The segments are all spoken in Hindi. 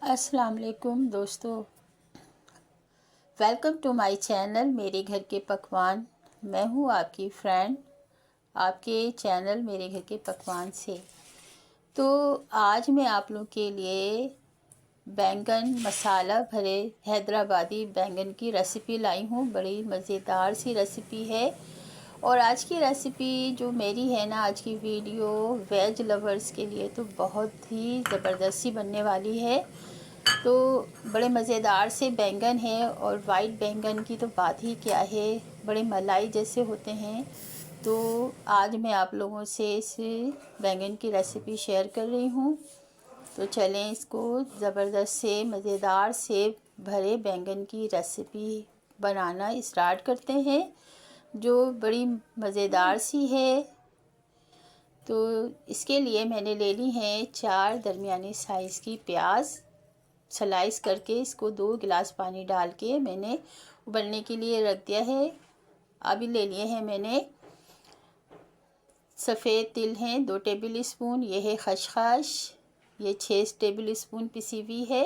अस्सलाम वालेकुम दोस्तों, वेलकम टू माय चैनल मेरे घर के पकवान। मैं हूँ आपकी फ्रेंड, आपके चैनल मेरे घर के पकवान से। तो आज मैं आप लोगों के लिए बैंगन मसाला भरे हैदराबादी बैंगन की रेसिपी लाई हूँ। बड़ी मज़ेदार सी रेसिपी है। और आज की रेसिपी जो मेरी है ना, आज की वीडियो वेज लवर्स के लिए तो बहुत ही ज़बरदस्ती बनने वाली है। तो बड़े मज़ेदार से बैंगन है, और वाइट बैंगन की तो बात ही क्या है, बड़े मलाई जैसे होते हैं। तो आज मैं आप लोगों से इस बैंगन की रेसिपी शेयर कर रही हूँ। तो चलें इसको ज़बरदस्त से मज़ेदार से भरे बैंगन की रेसिपी बनाना स्टार्ट करते हैं, जो बड़ी मज़ेदार सी है। तो इसके लिए मैंने ले ली हैं 4 दरमियाने साइज़ की प्याज। स्लाइस करके इसको 2 गिलास पानी डाल के मैंने उबलने के लिए रख दिया है। अभी ले लिए हैं मैंने सफ़ेद तिल हैं 2 टेबल स्पून, ये है खसखस, ये 6 टेबल स्पून पिसी हुई है।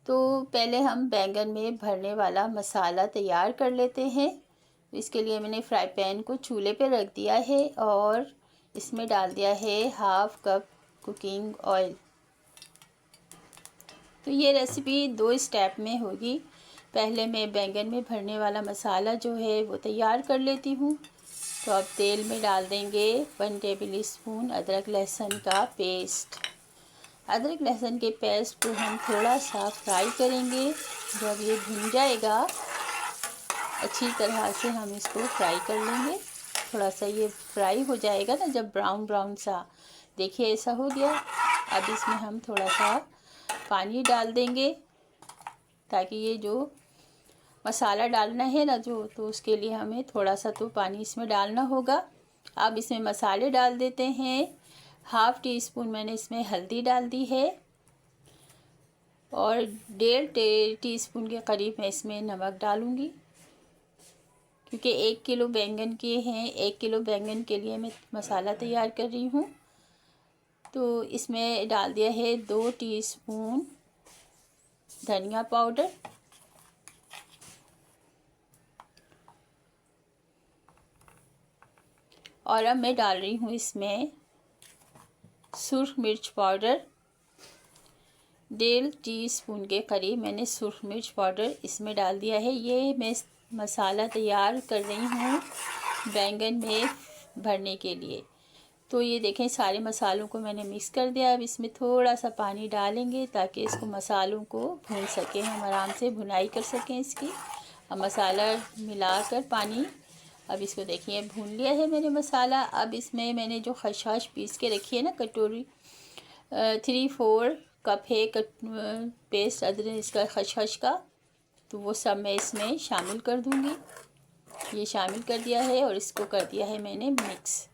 तो पहले हम बैंगन में भरने वाला मसाला तैयार कर लेते हैं। इसके लिए मैंने फ्राई पैन को चूल्हे पे रख दिया है और इसमें डाल दिया है हाफ़ कप कुकिंग ऑयल। तो ये रेसिपी 2 स्टेप में होगी। पहले मैं बैंगन में भरने वाला मसाला जो है वो तैयार कर लेती हूँ। तो अब तेल में डाल देंगे 1 टेबल स्पून अदरक लहसुन का पेस्ट। अदरक लहसुन के पेस्ट को हम थोड़ा सा फ्राई करेंगे। जब ये भुन जाएगा अच्छी तरह से हम इसको फ्राई कर लेंगे। थोड़ा सा ये फ्राई हो जाएगा ना, जब ब्राउन ब्राउन सा, देखिए ऐसा हो गया। अब इसमें हम थोड़ा सा पानी डाल देंगे, ताकि ये जो मसाला डालना है ना जो, तो उसके लिए हमें थोड़ा सा तो पानी इसमें डालना होगा। अब इसमें मसाले डाल देते हैं। हाफ़ टी स्पून मैंने इसमें हल्दी डाल दी है, और 1.5 टीस्पून के करीब मैं इसमें नमक डालूँगी, क्योंकि 1 किलो बैंगन के हैं। 1 किलो बैंगन के लिए मैं मसाला तैयार कर रही हूँ। तो इसमें डाल दिया है 2 टीस्पून धनिया पाउडर, और अब मैं डाल रही हूँ इसमें सुरख मिर्च पाउडर। 1.5 टीस्पून के करीब मैंने सुरख मिर्च पाउडर इसमें डाल दिया है। ये मैं मसाला तैयार कर रही हूँ बैंगन में भरने के लिए। तो ये देखें सारे मसालों को मैंने मिक्स कर दिया। अब इसमें थोड़ा सा पानी डालेंगे ताकि इसको मसालों को भून सकें, हम आराम से भुनाई कर सकें इसकी। अब मसाला मिलाकर पानी, अब इसको देखिए भून लिया है मैंने मसाला। अब इसमें मैंने जो खसखस पीस के रखी है ना, कटोरी 3-4 कप है पेस्ट अदरक इसका खसखस का, तो वो सब मैं इसमें शामिल कर दूंगी। ये शामिल कर दिया है और इसको कर दिया है मैंने मिक्स।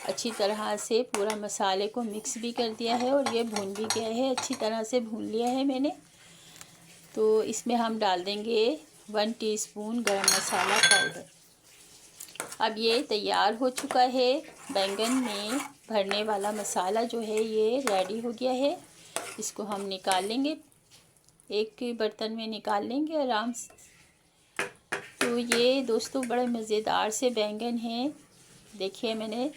अच्छी तरह से पूरा मसाले को मिक्स भी कर दिया है, और ये भून भी गया है, अच्छी तरह से भून लिया है मैंने। तो इसमें हम डाल देंगे 1 टीस्पून गरम मसाला पाउडर। अब ये तैयार हो चुका है। बैंगन में भरने वाला मसाला जो है ये रेडी हो गया है। इसको हम निकाल लेंगे, एक बर्तन में निकाल लेंगे आराम से। तो ये दोस्तों बड़े मज़ेदार से बैंगन हैं। देखिए मैंने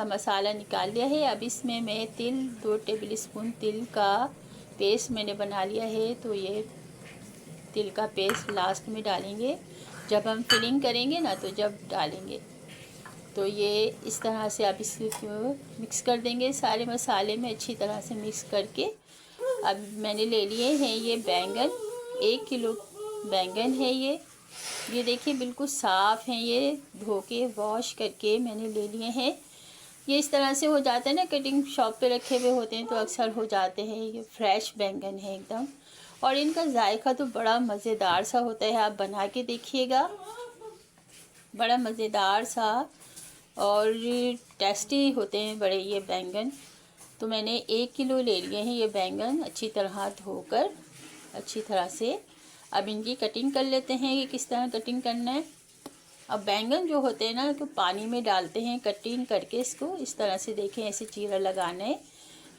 मसाला निकाल लिया है। अब इसमें मैं तिल 2 टेबल स्पून तिल का पेस्ट मैंने बना लिया है। तो ये तिल का पेस्ट लास्ट में डालेंगे, जब हम फिलिंग करेंगे ना, तो जब डालेंगे। तो ये इस तरह से आप इसको मिक्स कर देंगे सारे मसाले में अच्छी तरह से मिक्स करके। अब मैंने ले लिए हैं ये बैंगन, 1 किलो बैंगन है ये देखिए बिल्कुल साफ़ हैं, ये धो के वॉश करके मैंने ले लिए हैं। ये इस तरह से हो जाते हैं ना, कटिंग शॉप पे रखे हुए होते हैं तो अक्सर हो जाते हैं। ये फ्रेश बैंगन है एकदम, और इनका जायका तो बड़ा मज़ेदार सा होता है। आप बना के देखिएगा, बड़ा मज़ेदार सा और टेस्टी होते हैं बड़े ये बैंगन। तो मैंने 1 किलो ले लिए हैं ये बैंगन, अच्छी तरह धोकर अच्छी तरह से। अब इनकी कटिंग कर लेते हैं कि किस तरह कटिंग करना है। अब बैंगन जो होते हैं ना, तो पानी में डालते हैं कटिंग करके इसको इस तरह से, देखें ऐसे चीरा लगाना है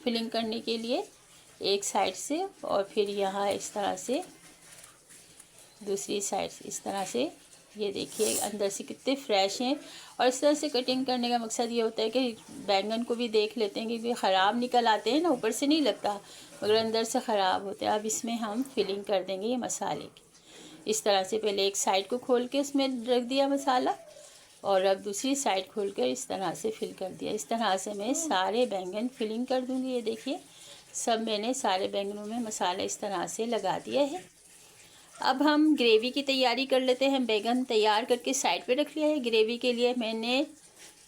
फिलिंग करने के लिए। एक साइड से, और फिर यहाँ इस तरह से दूसरी साइड से इस तरह से। ये देखिए अंदर से कितने फ्रेश हैं। और इस तरह से कटिंग करने का मकसद ये होता है कि बैंगन को भी देख लेते हैं कि ख़राब निकल आते हैं ना, ऊपर से नहीं लगता मगर अंदर से ख़राब होते हैं। अब इसमें हम फिलिंग कर देंगे ये मसाले की। इस तरह से पहले एक साइड को खोल के उसमें रख दिया मसाला, और अब दूसरी साइड खोल कर इस तरह से फिल कर दिया। इस तरह से मैं सारे बैंगन फिलिंग कर दूँगी। ये देखिए सब मैंने सारे बैंगनों में मसाला इस तरह से लगा दिया है। अब हम ग्रेवी की तैयारी कर लेते हैं। बैंगन तैयार करके साइड पे रख लिया है। ग्रेवी के लिए मैंने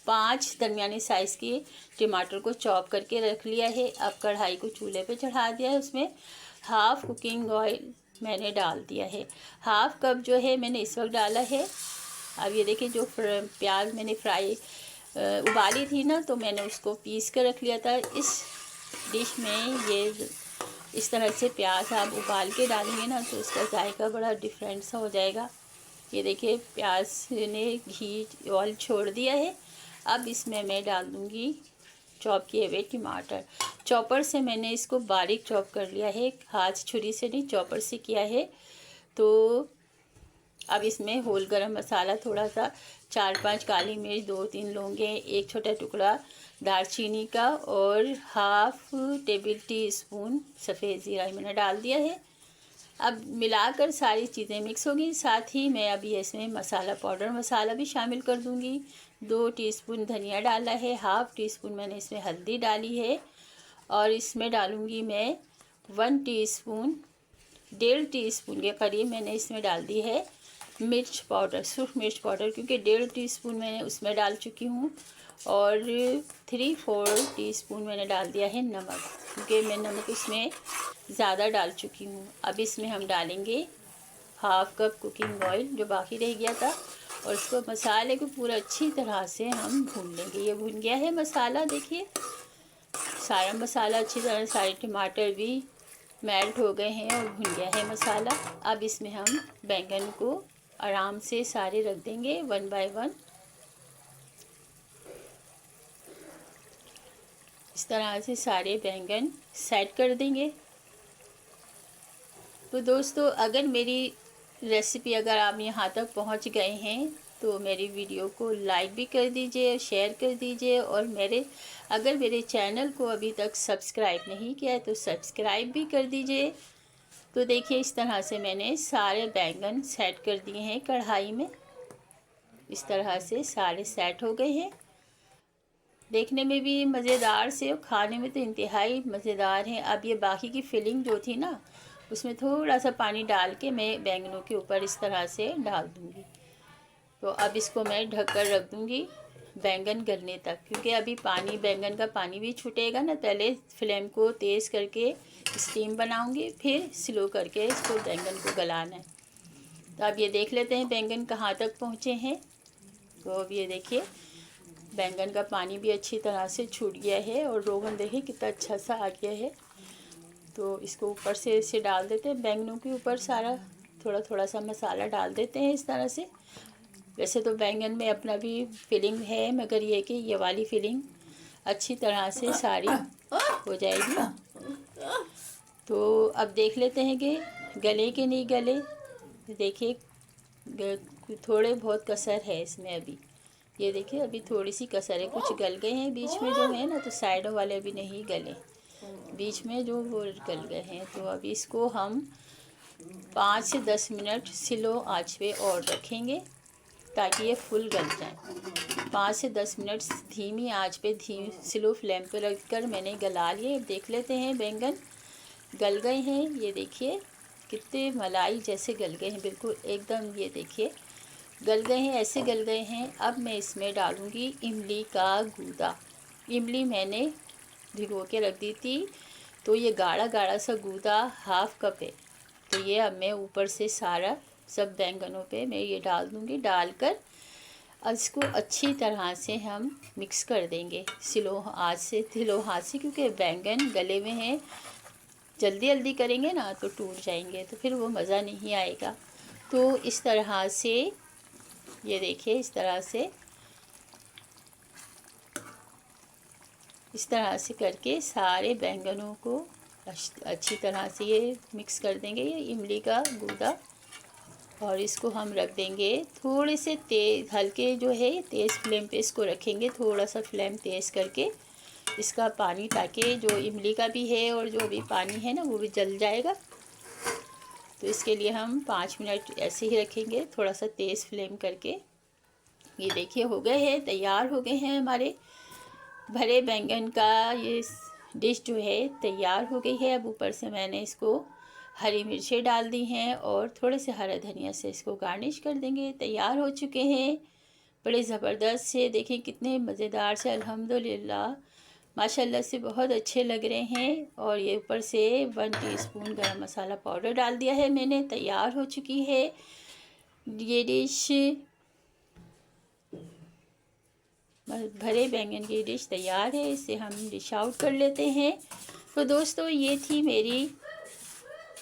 5 दरमियानी साइज़ के टमाटर को चॉप करके रख लिया है। अब कढ़ाई को चूल्हे पे चढ़ा दिया है, उसमें हाफ़ कुकिंग ऑयल मैंने डाल दिया है। हाफ़ कप जो है मैंने इस वक्त डाला है। अब ये देखिए जो प्याज मैंने उबाली थी ना, तो मैंने उसको पीस कर रख लिया था। इस डिश में ये इस तरह से प्याज आप उबाल के डालेंगे ना तो इसका जायका बड़ा डिफरेंट सा हो जाएगा। ये देखिए प्याज ने घी ऑयल छोड़ दिया है। अब इसमें मैं डाल दूँगी चॉप किए हुए टमाटर। चॉपर से मैंने इसको बारीक चॉप कर लिया है, हाथ छुरी से नहीं, चॉपर से किया है। तो अब इसमें होल गरम मसाला थोड़ा सा, 4-5 काली मिर्च, 2-3 लौंगे, एक छोटा टुकड़ा दालचीनी का, और हाफ़ टेबल टी स्पून सफ़ेद ज़ीरा मैंने डाल दिया है। अब मिलाकर सारी चीज़ें मिक्स होगी। साथ ही मैं अभी इसमें मसाला पाउडर मसाला भी शामिल कर दूंगी। 2 टीस्पून धनिया डाला है, हाफ़ टी स्पून मैंने इसमें हल्दी डाली है, और इसमें डालूँगी मैं 1 टीस्पून, 1.5 टीस्पून के करीब मैंने इसमें डाल दी है मिर्च पाउडर, सूख मिर्च पाउडर, क्योंकि 1.5 टीस्पून मैंने उसमें डाल चुकी हूँ। और 3-4 टीस्पून मैंने डाल दिया है नमक, क्योंकि मैं नमक इसमें ज़्यादा डाल चुकी हूँ। अब इसमें हम डालेंगे हाफ़ कप कुकिंग ऑयल जो बाकी रह गया था, और इसको मसाले को पूरा अच्छी तरह से हम भून लेंगे। ये भून गया है मसाला, देखिए सारा मसाला अच्छी तरह, सारे टमाटर भी मेल्ट हो गए हैं और भुन गया है मसाला। अब इसमें हम बैंगन को आराम से सारे रख देंगे 1 बाय 1। इस तरह से सारे बैंगन सेट कर देंगे। तो दोस्तों अगर मेरी रेसिपी अगर आप यहाँ तक पहुँच गए हैं तो मेरी वीडियो को लाइक भी कर दीजिए, शेयर कर दीजिए, और अगर मेरे चैनल को अभी तक सब्सक्राइब नहीं किया है तो सब्सक्राइब भी कर दीजिए। तो देखिए इस तरह से मैंने सारे बैंगन सेट कर दिए हैं कढ़ाई में। इस तरह से सारे सेट हो गए हैं। देखने में भी मज़ेदार से और खाने में तो इंतहाई मज़ेदार हैं। अब ये बाकी की फिलिंग जो थी ना, उसमें थोड़ा सा पानी डाल के मैं बैंगनों के ऊपर इस तरह से डाल दूँगी। तो अब इसको मैं ढक कर रख दूँगी बैंगन गलने तक, क्योंकि अभी बैंगन का पानी भी छूटेगा ना। पहले फ्लेम को तेज़ करके स्टीम बनाऊँगी, फिर स्लो करके इसको बैंगन को गलाना है। तो अब ये देख लेते हैं बैंगन कहाँ तक पहुँचे हैं। तो अब ये देखिए बैंगन का पानी भी अच्छी तरह से छूट गया है, और रोगन देखिए कितना अच्छा सा आ गया है। तो इसको ऊपर से इसे डाल देते हैं, बैंगनों के ऊपर सारा थोड़ा थोड़ा सा मसाला डाल देते हैं इस तरह से। वैसे तो बैंगन में अपना भी फिलिंग है, मगर ये कि ये वाली फिलिंग अच्छी तरह से सारी हो जाएगी। तो अब देख लेते हैं कि गले कि नहीं गले। देखिए थोड़े बहुत कसर है इसमें अभी। ये देखिए अभी थोड़ी सी कसर है, कुछ गल गए हैं बीच में जो है ना, तो साइडों वाले अभी नहीं गले, बीच में जो वो गल गए हैं। तो अभी इसको हम 5 से 10 मिनट स्लो आंच पे और रखेंगे ताकि ये फुल गल जाए। 5 से 10 मिनट धीमी आंच पे स्लो फ्लेम पे रखकर मैंने गला लिए। देख लेते हैं बैंगन गल गए हैं। ये देखिए कितने मलाई जैसे गल गए हैं, बिल्कुल एकदम। ये देखिए गल गए हैं, ऐसे गल गए हैं। अब मैं इसमें डालूँगी इमली का गूदा। इमली मैंने भिगो के रख दी थी, तो ये गाढ़ा गाढ़ा सा गूदा हाफ़ कप है। तो ये अब मैं ऊपर से सारा सब बैंगनों पे मैं ये डाल दूँगी। डालकर इसको अच्छी तरह से हम मिक्स कर देंगे स्लो हाथ से, क्योंकि बैंगन गले में हैं। जल्दी जल्दी करेंगे ना तो टूट जाएंगे, तो फिर वो मज़ा नहीं आएगा। तो इस तरह से ये देखिए इस तरह से करके सारे बैंगनों को अच्छी तरह से ये मिक्स कर देंगे, ये इमली का गूदा। और इसको हम रख देंगे थोड़े से तेज़, हल्के जो है तेज़ फ्लेम पे इसको रखेंगे, थोड़ा सा फ्लेम तेज़ करके इसका पानी, ताकि जो इमली का भी है और जो भी पानी है ना वो भी जल जाएगा। तो इसके लिए हम 5 मिनट ऐसे ही रखेंगे, थोड़ा सा तेज़ फ्लेम करके। ये देखिए हो गए हैं, तैयार हो गए हैं हमारे भरे बैंगन का ये डिश जो है तैयार हो गई है। अब ऊपर से मैंने इसको हरी मिर्चें डाल दी हैं और थोड़े से हरा धनिया से इसको गार्निश कर देंगे। तैयार हो चुके हैं बड़े ज़बरदस्त से, देखें कितने मज़ेदार से, अल्हम्दुलिल्लाह माशाल्लाह से बहुत अच्छे लग रहे हैं। और ये ऊपर से 1 टीस्पून गरम मसाला पाउडर डाल दिया है मैंने। तैयार हो चुकी है ये डिश, भरे बैंगन की डिश तैयार है। इसे हम डिश आउट कर लेते हैं। तो दोस्तों ये थी मेरी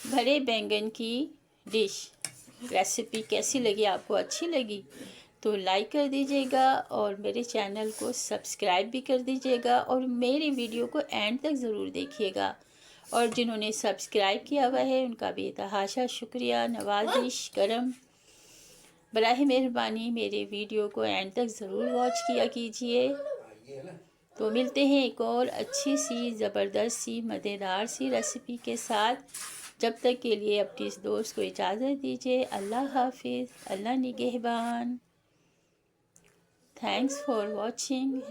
भरे बैंगन की डिश। रेसिपी कैसी लगी आपको, अच्छी लगी तो लाइक कर दीजिएगा और मेरे चैनल को सब्सक्राइब भी कर दीजिएगा और मेरी वीडियो को एंड तक ज़रूर देखिएगा। और जिन्होंने सब्सक्राइब किया हुआ है उनका भी तहाशा शुक्रिया, नवाजिश करम। बराह मेहरबानी मेरे वीडियो को एंड तक ज़रूर वॉच किया कीजिए। तो मिलते हैं एक और अच्छी सी ज़बरदस्त सी मज़ेदार सी रेसिपी के साथ। जब तक के लिए अपनी इस दोस्त को इजाज़त दीजिए। अल्लाह हाफिज़, अल्लाह निगहबान। Thanks for watching.